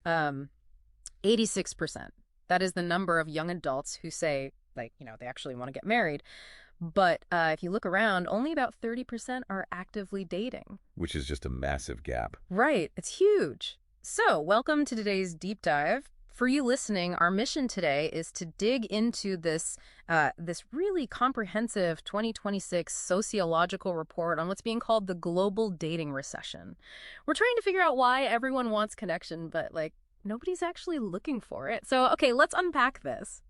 Um, 86%. That is the number of young adults who say, like, they actually want to get married. But if you look around, only about 30% are actively dating. Which is just a massive gap. Right. It's huge. So, welcome to today's deep dive. For you listening, our mission today is to dig into this really comprehensive 2026 sociological report on what's being called the global dating recession. We're trying to figure out why everyone wants connection, but nobody's actually looking for it. So, okay, let's unpack this.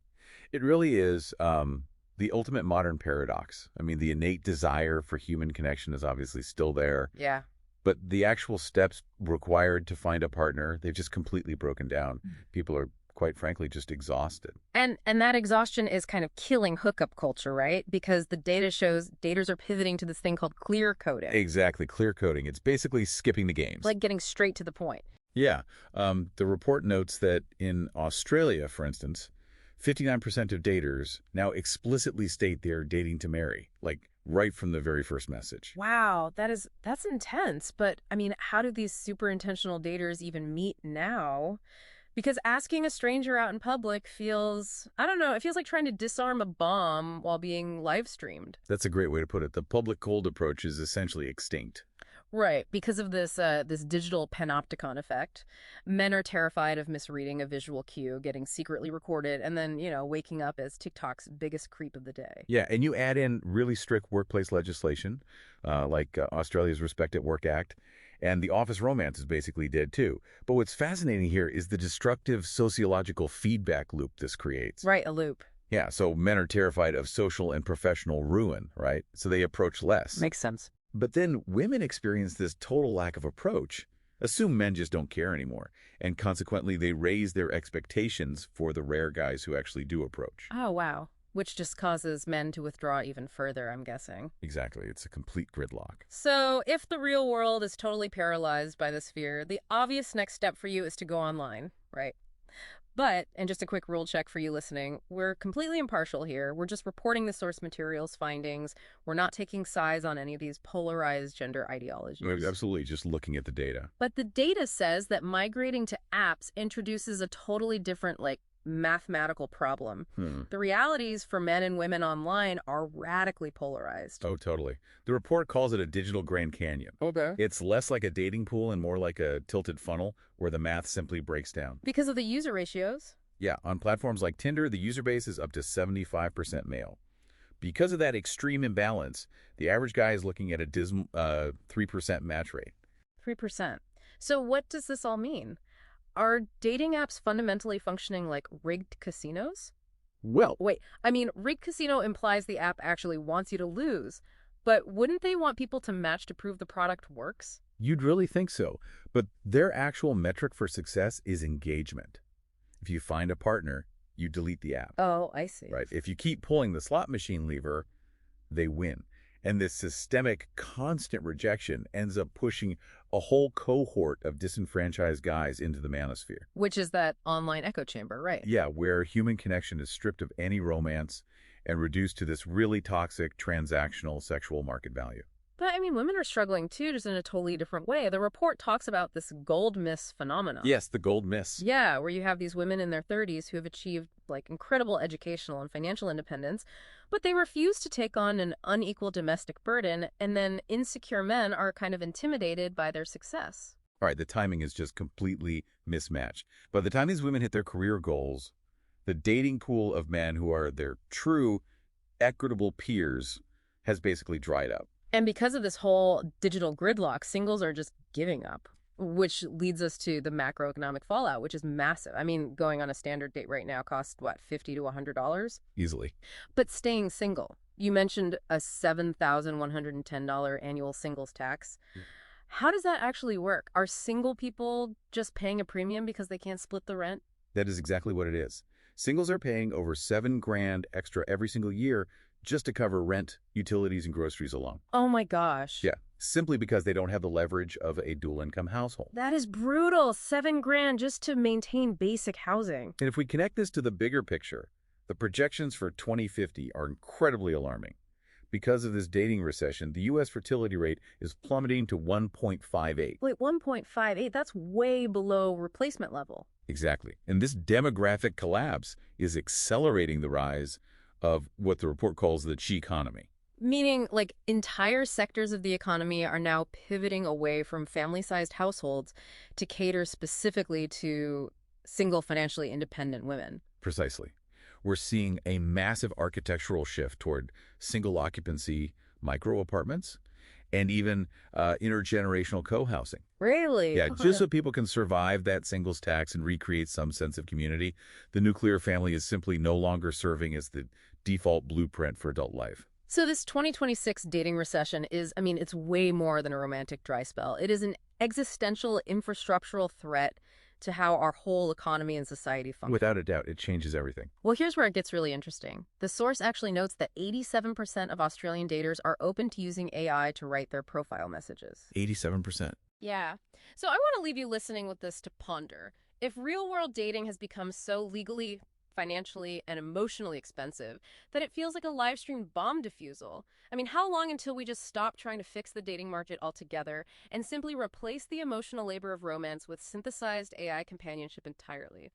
It really is the ultimate modern paradox. I mean, the innate desire for human connection is obviously still there. Yeah. But the actual steps required to find a partner, they've just completely broken down. People are, quite frankly, just exhausted. And that exhaustion is kind of killing hookup culture, right? Because the data shows daters are pivoting to this thing called clear coding. Exactly, clear coding. It's basically skipping the games. Like getting straight to the point. Yeah. The report notes that in Australia, for instance, 59% of daters now explicitly state they're dating to marry, like right from the very first message. Wow, that's intense. But I mean, how do these super intentional daters even meet now? Because asking a stranger out in public feels, I don't know, it feels like trying to disarm a bomb while being live streamed. That's a great way to put it. The public cold approach is essentially extinct. Right, because of this digital panopticon effect. Men are terrified of misreading a visual cue, getting secretly recorded, and then, waking up as TikTok's biggest creep of the day. Yeah, and you add in really strict workplace legislation, like Australia's Respect at Work Act, and the office romance is basically dead too. But what's fascinating here is the destructive sociological feedback loop this creates. Right, a loop. Yeah, so men are terrified of social and professional ruin, right? So they approach less. Makes sense. But then women experience this total lack of approach, assume men just don't care anymore, and consequently they raise their expectations for the rare guys who actually do approach. Oh, wow. Which just causes men to withdraw even further, I'm guessing. Exactly. It's a complete gridlock. So if the real world is totally paralyzed by this fear, the obvious next step for you is to go online, right? But, and just a quick rule check for you listening, we're completely impartial here. We're just reporting the source material's findings. We're not taking sides on any of these polarized gender ideologies. Absolutely, just looking at the data. But the data says that migrating to apps introduces a totally different, mathematical problem. The realities for men and women online are radically polarized. Oh, totally. The report calls it a digital Grand Canyon. Okay. It's less like a dating pool and more like a tilted funnel where the math simply breaks down. Because of the user ratios? Yeah, on platforms like Tinder, the user base is up to 75% male. Because of that extreme imbalance, the average guy is looking at a dismal 3% match rate. 3%. So what does this all mean? Are dating apps fundamentally functioning like rigged casinos? Well, Wait, I mean, rigged casino implies the app actually wants you to lose. But wouldn't they want people to match to prove the product works? you'd really think so. But their actual metric for success is engagement. If you find a partner, you delete the app. Oh, I see. Right? If you keep pulling the slot machine lever, they win. And this systemic, constant rejection ends up pushing a whole cohort of disenfranchised guys into the manosphere. Which is that online echo chamber, right? Yeah, where human connection is stripped of any romance and reduced to this really toxic, transactional sexual market value. But, I mean, women are struggling, too, just in a totally different way. The report talks about this gold miss phenomenon. Yes, the gold miss. Yeah, where you have these women in their 30s who have achieved, incredible educational and financial independence, but they refuse to take on an unequal domestic burden, and then insecure men are kind of intimidated by their success. All right, the timing is just completely mismatched. By the time these women hit their career goals, the dating pool of men who are their true, equitable peers has basically dried up. And because of this whole digital gridlock, singles are just giving up, which leads us to the macroeconomic fallout, which is massive. I mean, going on a standard date right now costs, what, $50 to $100? Easily. But staying single, you mentioned a $7,110 annual singles tax. How does that actually work? Are single people just paying a premium because they can't split the rent? That is exactly what it is. Singles are paying over $7,000 extra every single year just to cover rent, utilities, and groceries alone. Oh my gosh. Yeah, simply because they don't have the leverage of a dual-income household. That is brutal. $7,000 just to maintain basic housing. And if we connect this to the bigger picture, the projections for 2050 are incredibly alarming. Because of this dating recession, the U.S. fertility rate is plummeting to 1.58. Wait, 1.58, that's way below replacement level. Exactly. And this demographic collapse is accelerating the rise of what the report calls the "she economy." Meaning, like, entire sectors of the economy are now pivoting away from family-sized households to cater specifically to single financially independent women. Precisely. We're seeing a massive architectural shift toward single occupancy micro apartments and even intergenerational co-housing. Really? Yeah, just so people can survive that singles tax and recreate some sense of community, the nuclear family is simply no longer serving as the default blueprint for adult life. So this 2026 dating recession is, I mean, it's way more than a romantic dry spell. It is an existential infrastructural threat to how our whole economy and society function. Without a doubt, it changes everything. Well, here's where it gets really interesting. The source actually notes that 87% of Australian daters are open to using AI to write their profile messages. 87%. Yeah. So I want to leave you listening with this to ponder. If real-world dating has become so legally, financially, and emotionally expensive that it feels like a live stream bomb defusal, I mean, how long until we just stop trying to fix the dating market altogether and simply replace the emotional labor of romance with synthesized AI companionship entirely?